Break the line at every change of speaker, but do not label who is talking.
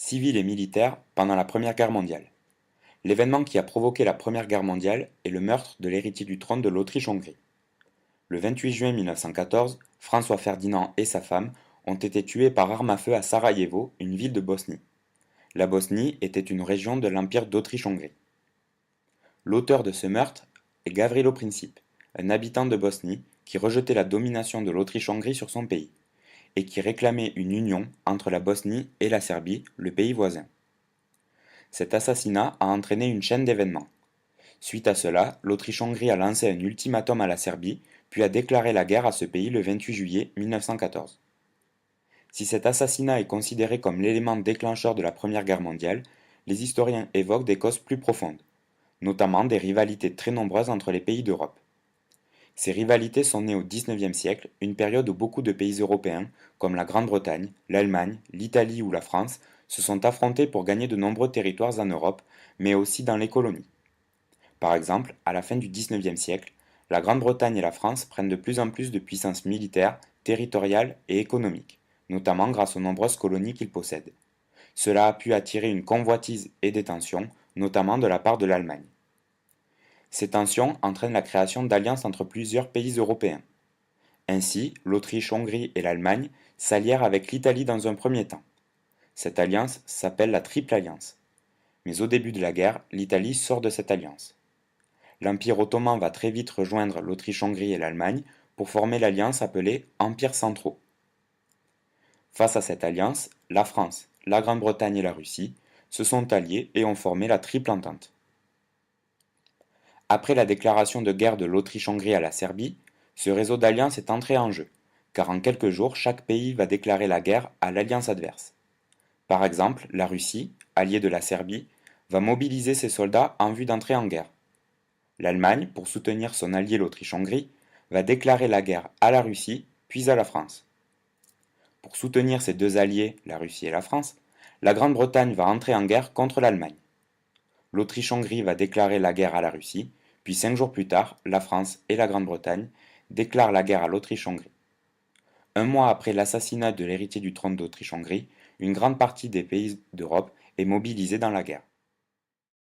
civils et militaires pendant la Première Guerre mondiale. L'événement qui a provoqué la Première Guerre mondiale est le meurtre de l'héritier du trône de l'Autriche-Hongrie. Le 28 juin 1914, François Ferdinand et sa femme ont été tués par arme à feu à Sarajevo, une ville de Bosnie. La Bosnie était une région de l'Empire d'Autriche-Hongrie. L'auteur de ce meurtre est Gavrilo Princip, un habitant de Bosnie qui rejetait la domination de l'Autriche-Hongrie sur son pays, et qui réclamait une union entre la Bosnie et la Serbie, le pays voisin. Cet assassinat a entraîné une chaîne d'événements. Suite à cela, l'Autriche-Hongrie a lancé un ultimatum à la Serbie, puis a déclaré la guerre à ce pays le 28 juillet 1914. Si cet assassinat est considéré comme l'élément déclencheur de la Première Guerre mondiale, les historiens évoquent des causes plus profondes, notamment des rivalités très nombreuses entre les pays d'Europe. Ces rivalités sont nées au XIXe siècle, une période où beaucoup de pays européens, comme la Grande-Bretagne, l'Allemagne, l'Italie ou la France, se sont affrontés pour gagner de nombreux territoires en Europe, mais aussi dans les colonies. Par exemple, à la fin du XIXe siècle, la Grande-Bretagne et la France prennent de plus en plus de puissance militaire, territoriale et économique, notamment grâce aux nombreuses colonies qu'ils possèdent. Cela a pu attirer une convoitise et des tensions, notamment de la part de l'Allemagne. Ces tensions entraînent la création d'alliances entre plusieurs pays européens. Ainsi, l'Autriche-Hongrie et l'Allemagne s'allièrent avec l'Italie dans un premier temps. Cette alliance s'appelle la Triple Alliance. Mais au début de la guerre, l'Italie sort de cette alliance. L'Empire ottoman va très vite rejoindre l'Autriche-Hongrie et l'Allemagne pour former l'alliance appelée Empires centraux. Face à cette alliance, la France, la Grande-Bretagne et la Russie se sont alliés et ont formé la Triple Entente. Après la déclaration de guerre de l'Autriche-Hongrie à la Serbie, ce réseau d'alliances est entré en jeu, car en quelques jours chaque pays va déclarer la guerre à l'alliance adverse. Par exemple, la Russie, alliée de la Serbie, va mobiliser ses soldats en vue d'entrer en guerre. L'Allemagne, pour soutenir son allié l'Autriche-Hongrie, va déclarer la guerre à la Russie, puis à la France. Pour soutenir ses deux alliés, la Russie et la France, la Grande-Bretagne va entrer en guerre contre l'Allemagne. L'Autriche-Hongrie va déclarer la guerre à la Russie, puis 5 jours plus tard, la France et la Grande-Bretagne déclarent la guerre à l'Autriche-Hongrie. Un mois après l'assassinat de l'héritier du trône d'Autriche-Hongrie, une grande partie des pays d'Europe est mobilisée dans la guerre.